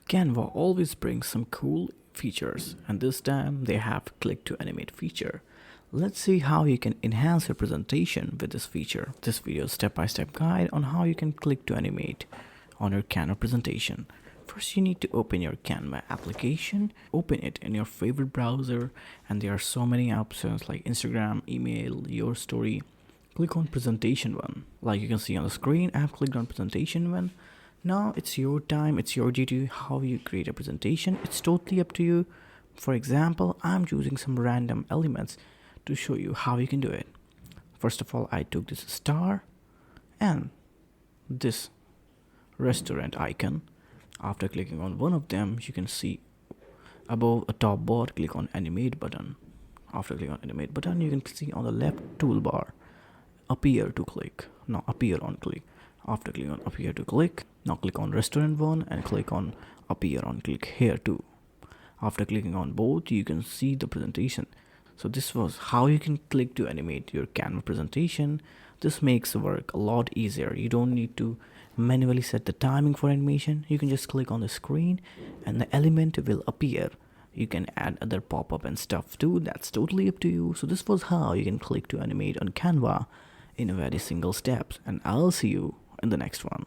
Canva always brings some cool features, and this time they have click to animate feature. Let's see how you can enhance your presentation with this feature. This video is step-by-step guide on how you can click to animate on your Canva presentation. First, you need to open your Canva application, open it in your favorite browser, and there are so many options like Instagram, email, your story. Click on presentation one. Like you can see on the screen, I have clicked on presentation one. Now it's your time, it's your duty how you create a presentation. It's totally up to you. For example, I'm choosing some random elements to show you how you can do it. First of all, I took this star and this restaurant icon. After clicking on one of them, you can see above a top bar, click on animate button. After clicking on animate button, you can see on the left toolbar appear to click. Now appear on click. After clicking on appear to click, now click on restaurant one and click on appear on click here too. After clicking on both, you can see the presentation. So this was how you can click to animate your Canva presentation. This makes the work a lot easier. You don't need to manually set the timing for animation. You can just click on the screen and the element will appear. You can add other pop-up and stuff too. That's totally up to you. So this was how you can click to animate on Canva in a very single steps, and I'll see you in the next one.